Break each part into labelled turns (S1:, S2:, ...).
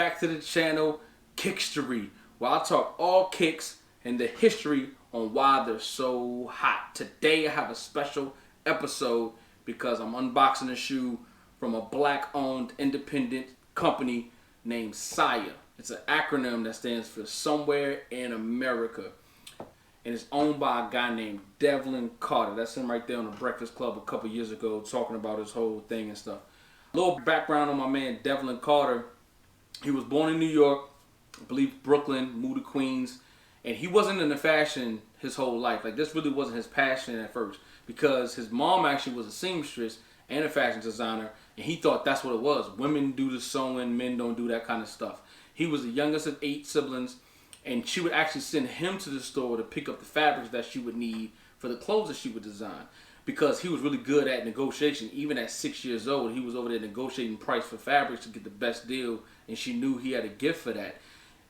S1: back to the channel, Kickstory, where I talk all kicks and the history on why they're so hot. Today I have a special episode because I'm unboxing a shoe from a black-owned independent company named SIA. It's an acronym that stands for Somewhere in America. And it's owned by a guy named Devlin Carter. That's him right there on the Breakfast Club a couple years ago talking about his whole thing and stuff. A little background on my man Devlin Carter. He was born in New York, I believe Brooklyn, moved to Queens. And he wasn't into fashion his whole life. Like, this really wasn't his passion at first. Because his mom actually was a seamstress and a fashion designer. And he thought that's what it was. Women do the sewing, men don't do that kind of stuff. He was the youngest of 8 siblings. And she would actually send him to the store to pick up the fabrics that she would need for the clothes that she would design. Because he was really good at negotiation. Even at 6 years old, he was over there negotiating price for fabrics to get the best deal. And she knew he had a gift for that.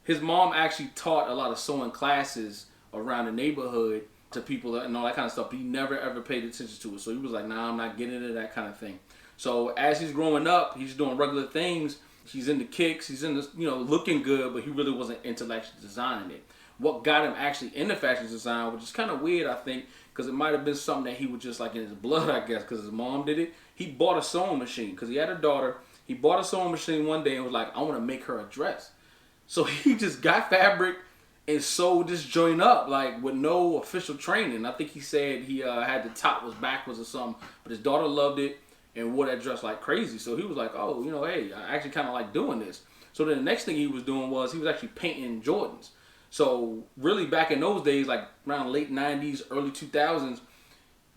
S1: His mom actually taught a lot of sewing classes around the neighborhood to people and all that kind of stuff. But he never ever paid attention to it. So he was like, nah, I'm not getting into that kind of thing. So as he's growing up, he's doing regular things. He's into kicks, he's into, looking good, but he really wasn't into actually designing it. What got him actually into fashion design, which is kind of weird, I think, because it might have been something that he was just like in his blood, I guess, because his mom did it. He bought a sewing machine because he had a daughter. He bought a sewing machine one day and was like, I want to make her a dress. So he just got fabric and sewed this joint up, like, with no official training. I think he said he had the top was backwards or something, but his daughter loved it and wore that dress like crazy. So he was like, oh, hey, I actually kind of like doing this. So then the next thing he was doing was he was actually painting Jordans. So really back in those days, like around late 90s, early 2000s,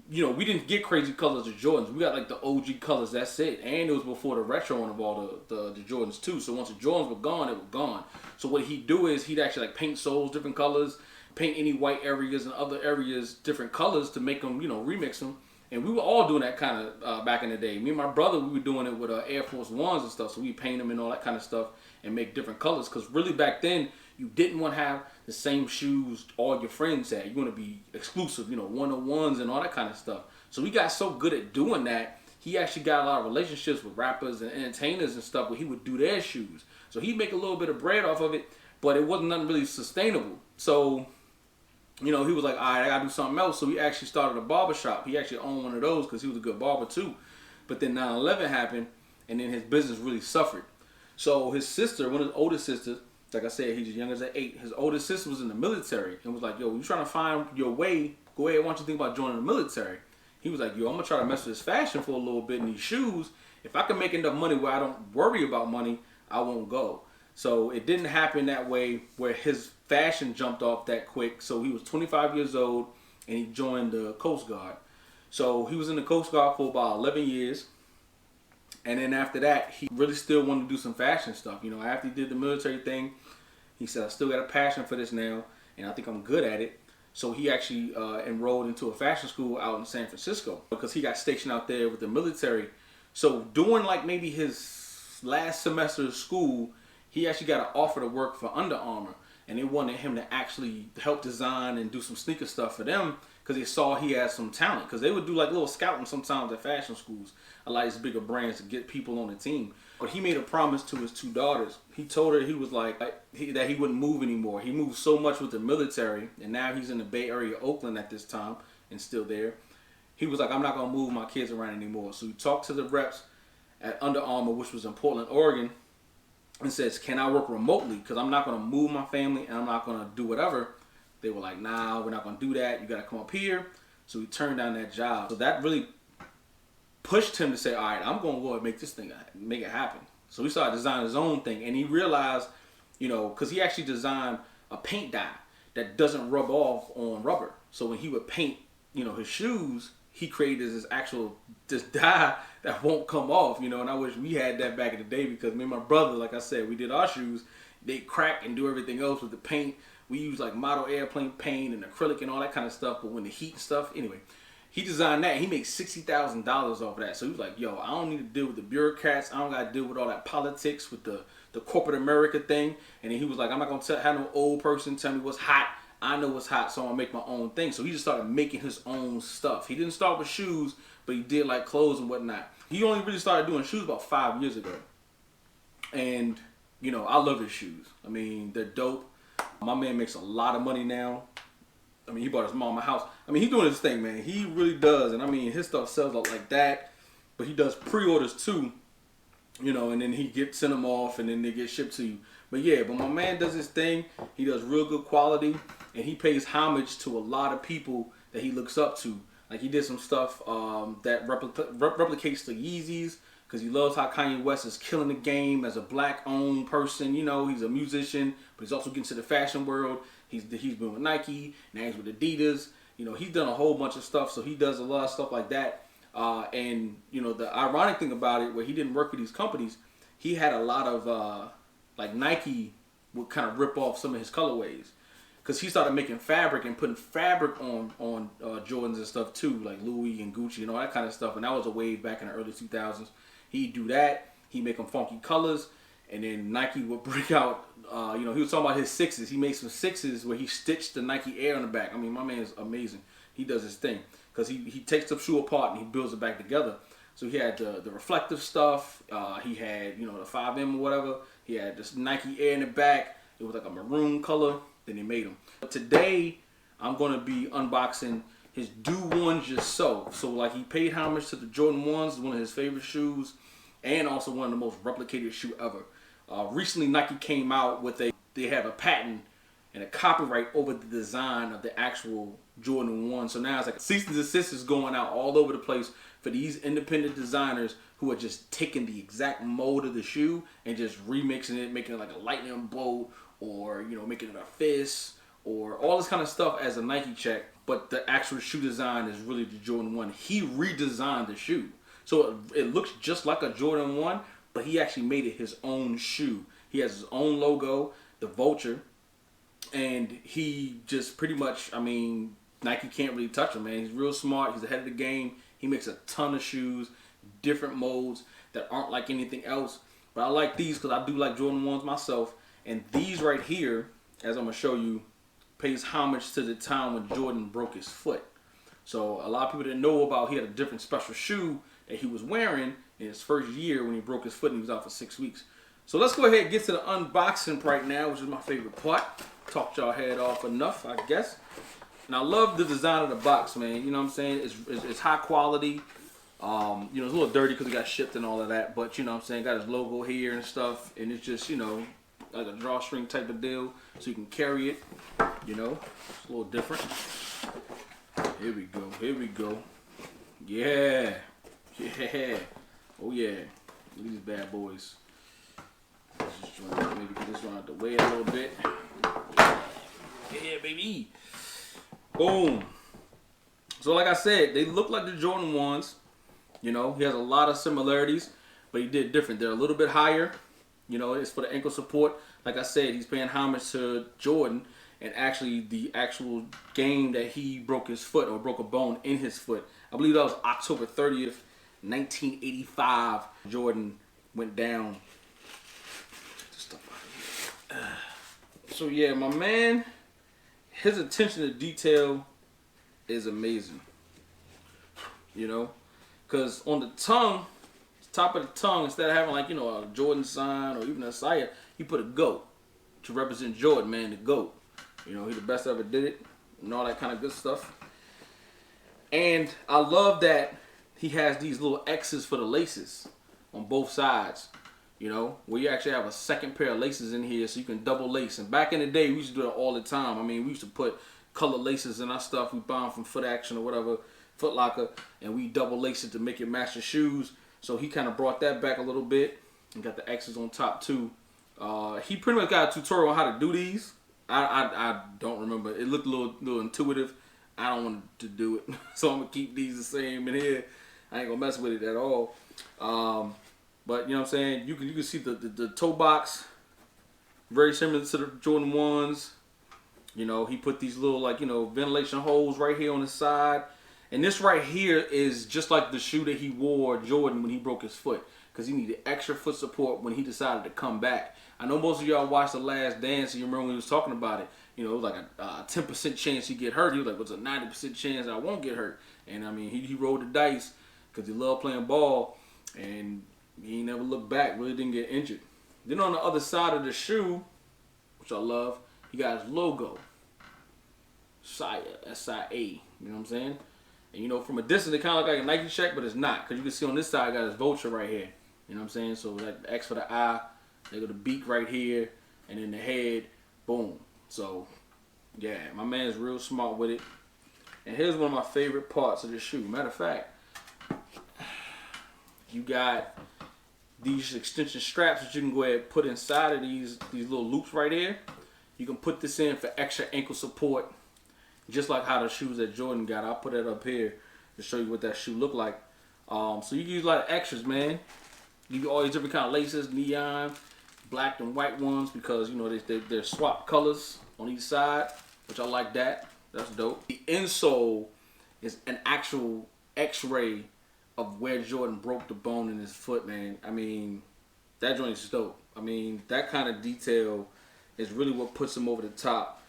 S1: we didn't get crazy colors of Jordans. We got like the OG colors, that's it. And it was before the retro of all the Jordans too. So once the Jordans were gone, they were gone. So what he'd do is he'd actually like paint soles different colors, paint any white areas and other areas different colors to make them, remix them. And we were all doing that kind of back in the day. Me and my brother, we were doing it with Air Force 1's and stuff. So we paint them and all that kind of stuff and make different colors. Because really back then, you didn't want to have the same shoes all your friends had. You want to be exclusive, 101's and all that kind of stuff. So we got so good at doing that, he actually got a lot of relationships with rappers and entertainers and stuff where he would do their shoes. So he'd make a little bit of bread off of it, but it wasn't nothing really sustainable. So he was like, all right, I got to do something else. So he actually started a barber shop. He actually owned one of those because he was a good barber too. But then 9/11 happened, and then his business really suffered. So his sister, one of his oldest sisters, like I said, he's as young as 8. His oldest sister was in the military and was like, yo, you trying to find your way? Go ahead, why don't you think about joining the military? He was like, yo, I'm going to try to mess with this fashion for a little bit in these shoes. If I can make enough money where I don't worry about money, I won't go. So it didn't happen that way where his fashion jumped off that quick. So he was 25 years old and he joined the Coast Guard. So he was in the Coast Guard for about 11 years. And then after that, he really still wanted to do some fashion stuff. After he did the military thing, he said, I still got a passion for this now and I think I'm good at it. So he actually enrolled into a fashion school out in San Francisco because he got stationed out there with the military. So during like maybe his last semester of school, he actually got an offer to work for Under Armour, and they wanted him to actually help design and do some sneaker stuff for them because they saw he had some talent. Because they would do like little scouting sometimes at fashion schools, a lot of these bigger brands to get people on the team. But he made a promise to his 2 daughters. He told her he was like that he wouldn't move anymore. He moved so much with the military, and now he's in the Bay Area, Oakland at this time, and still there. He was like, I'm not gonna move my kids around anymore. So he talked to the reps at Under Armour, which was in Portland, Oregon, and says, can I work remotely? Because I'm not going to move my family and I'm not going to do whatever. They were like, nah, we're not going to do that. You got to come up here. So he turned down that job. So that really pushed him to say, all right, I'm going to go and make this thing, make it happen. So he started designing his own thing. And he realized, because he actually designed a paint dye that doesn't rub off on rubber. So when he would paint, his shoes, he created this dye that won't come off, and I wish we had that back in the day because me and my brother, like I said, we did our shoes, they crack and do everything else with the paint. We use like model airplane paint and acrylic and all that kind of stuff, but when the heat and stuff, anyway, he designed that. He made $60,000 off of that. So he was like, yo, I don't need to deal with the bureaucrats. I don't got to deal with all that politics with the corporate America thing. And then he was like, I'm not going to have no old person tell me what's hot. I know what's hot, so I'm going to make my own thing. So he just started making his own stuff. He didn't start with shoes, but he did like clothes and whatnot. He only really started doing shoes about 5 years ago. And you know, I love his shoes. I mean, they're dope. My man makes a lot of money now. I mean, he bought his mom a house. I mean, he's doing his thing, man. He really does. And I mean, his stuff sells out like that. But he does pre-orders too, you know, and then he send them off and then they get shipped to you. But yeah, but my man does his thing. He does real good quality, and he pays homage to a lot of people that he looks up to. Like, he did some stuff that replicates the Yeezys, because he loves how Kanye West is killing the game as a black-owned person. You know, he's a musician, but he's also getting to the fashion world. He's been with Nike, now he's with Adidas. You know, he's done a whole bunch of stuff, so he does a lot of stuff like that. And, you know, the ironic thing about it, where he didn't work with these companies, he had a lot of, like, Nike would kind of rip off some of his colorways. Because he started making fabric and putting fabric on Jordans and stuff too, like Louis and Gucci and all that kind of stuff. And that was a wave back in the early 2000s. He'd do that. He'd make them funky colors. And then Nike would break out, you know, he was talking about his 6s. He made some 6s where he stitched the Nike Air on the back. I mean, my man is amazing. He does his thing. Because he takes the shoe apart and he builds it back together. So he had the reflective stuff. He had, you know, the 5M or whatever. He had this Nike Air in the back. It was like a maroon color. Then he made them. But today, I'm going to be unboxing his D1Y Just So. So, like, he paid homage to the Jordan 1's, one of his favorite shoes, and also one of the most replicated shoe ever. Recently, Nike came out with they have a patent and a copyright over the design of the actual Jordan 1. So now it's like cease and desist is going out all over the place for these independent designers who are just taking the exact mold of the shoe and just remixing it, making it like a lightning bolt, or, you know, making it a fist, or all this kind of stuff as a Nike check. But the actual shoe design is really the Jordan 1. He redesigned the shoe. So it looks just like a Jordan 1, but he actually made it his own shoe. He has his own logo, the vulture, and he just pretty much, I mean, Nike can't really touch him, man. He's real smart. He's ahead of the game. He makes a ton of shoes, different molds that aren't like anything else. But I like these because I do like Jordan 1s myself. And these right here, as I'm going to show you, pays homage to the time when Jordan broke his foot. So a lot of people didn't know about, he had a different special shoe that he was wearing in his first year when he broke his foot and he was out for 6 weeks. So let's go ahead and get to the unboxing right now, which is my favorite part. Talked y'all head off enough, I guess. And I love the design of the box, man. You know what I'm saying? It's high quality. You know, it's a little dirty because it got shipped and all of that. But, you know what I'm saying? Got his logo here and stuff. And it's just, you know, like a drawstring type of deal, so you can carry it. You know, it's a little different. Here we go. Here we go. Yeah. Yeah. Oh yeah. Look at these bad boys. Let's just maybe get this one out the way a little bit. Yeah, baby. Boom. So like I said, they look like the Jordan 1s. You know, he has a lot of similarities, but he did different. They're a little bit higher. You know, it's for the ankle support. Like I said, he's paying homage to Jordan, and actually the actual game that he broke his foot or broke a bone in his foot. I believe that was October 30th, 1985. Jordan went down. So yeah, my man, his attention to detail is amazing. You know, because on the tongue, top of the tongue, instead of having like, you know, a Jordan sign or even a SIA, he put a goat to represent Jordan, man, the goat. You know, he the best ever did it and all that kind of good stuff. And I love that he has these little X's for the laces on both sides. You know, where you actually have a second pair of laces in here so you can double lace. And back in the day, we used to do that all the time. I mean, we used to put colored laces in our stuff. We buy them from Foot Action or whatever, Foot Locker, and we double lace it to make it match the shoes. So he kind of brought that back a little bit and got the X's on top too. He pretty much got a tutorial on how to do these. I don't remember. It looked a little intuitive. I don't want to do it. So I'm going to keep these the same in here. I ain't going to mess with it at all. But you know what I'm saying? You can see the toe box. Very similar to the Jordan 1s. You know, he put these little, like, you know, ventilation holes right here on the side. And this right here is just like the shoe that he wore, Jordan, when he broke his foot. Because he needed extra foot support when he decided to come back. I know most of y'all watched The Last Dance and you remember when he was talking about it. You know, it was like a 10% chance he get hurt. He was like, what's a 90% chance I won't get hurt? And I mean, he rolled the dice because he loved playing ball. And he never looked back, really didn't get injured. Then on the other side of the shoe, which I love, you got his logo. SIA, SIA, you know what I'm saying? And you know, from a distance, it kind of look like a Nike check, but it's not. Because you can see on this side, I got his vulture right here. You know what I'm saying? So that X for the eye, they got the beak right here, and then the head, boom. So, yeah, my man's real smart with it. And here's one of my favorite parts of the shoe. Matter of fact, you got these extension straps that you can go ahead and put inside of these little loops right here. You can put this in for extra ankle support, just like how the shoes that Jordan got. I'll put it up here to show you what that shoe look like. So you can use a lot of extras, man. You can all these different kind of laces, neon, black and white ones, because you know they're swap colors on each side, which I like that. That's dope. The insole is an actual X-ray of where Jordan broke the bone in his foot, man. I mean, that joint is dope. I mean, that kind of detail is really what puts him over the top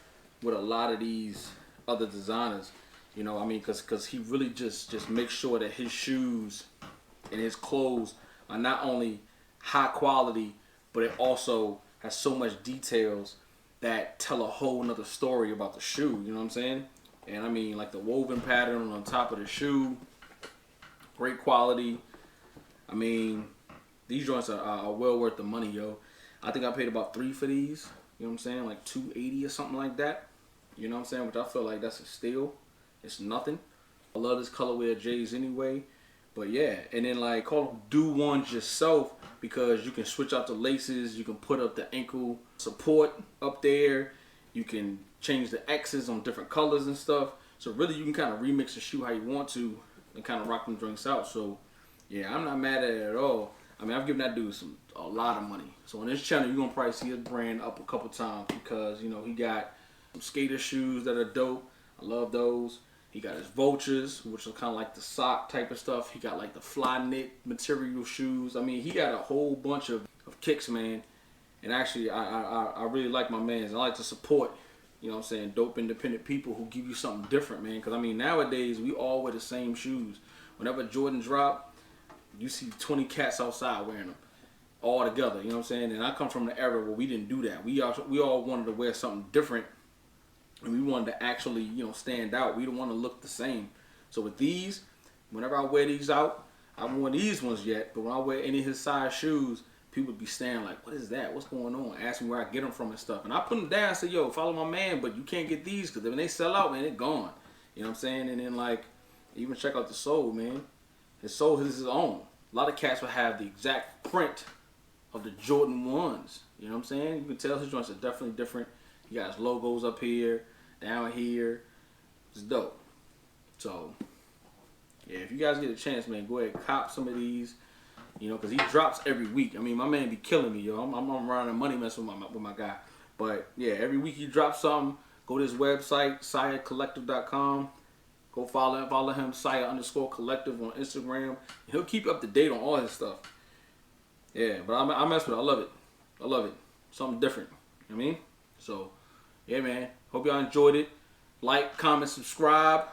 S1: with a lot of these other designers. You know, I mean, because he really just makes sure that his shoes and his clothes are not only high quality, but it also has so much details that tell a whole nother story about the shoe, you know what I'm saying? And I mean, like the woven pattern on top of the shoe, great quality. I mean, these joints are well worth the money, yo. I think I paid about $3 for these, you know what I'm saying? Like $280 or something like that, you know what I'm saying? Which I feel like that's a steal. It's nothing. I love this colorway of J's anyway. But yeah, and then like do ones yourself, because you can switch out the laces, you can put up the ankle support up there, you can change the X's on different colors and stuff. So really you can kind of remix the shoe how you want to and kind of rock them drinks out. So yeah, I'm not mad at it at all. I mean, I've given that dude a lot of money. So on this channel, you're gonna probably see his brand up a couple times, because you know he got some skater shoes that are dope. I love those. He got his vultures, which are kind of like the sock type of stuff. He got like the fly knit material shoes. I mean, he got a whole bunch of kicks, man. And actually, I really like my mans. I like to support, you know what I'm saying, dope independent people who give you something different, man. Because I mean, nowadays, we all wear the same shoes. Whenever Jordan drop, you see 20 cats outside wearing them all together, you know what I'm saying? And I come from an era where we didn't do that. We all wanted to wear something different. And we wanted to actually, you know, stand out. We don't want to look the same. So with these, whenever I wear these out, I haven't worn these ones yet, but when I wear any of his size shoes, people would be staring like, what is that? What's going on? Ask me where I get them from and stuff. And I put them down and say, yo, follow my man, but you can't get these, because when they sell out, man, they're gone. You know what I'm saying? And then, like, even check out the sole, man. His sole is his own. A lot of cats will have the exact print of the Jordan 1's. You know what I'm saying? You can tell his joints are definitely different. He got his logos up here, down here. It's dope. So, yeah, if you guys get a chance, man, go ahead and cop some of these. You know, because he drops every week. I mean, my man be killing me, yo. I'm running money mess with my guy. But, yeah, every week he drops something. Go to his website, SIAcollective.com. Go follow him, SIA_collective on Instagram. He'll keep you up to date on all his stuff. Yeah, but I mess with it. I love it. I love it. Something different. You know what I mean? So, yeah, man. Hope y'all enjoyed it. Like, comment, subscribe.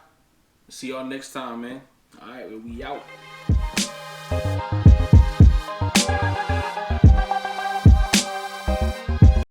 S1: See y'all next time, man. All right, we out.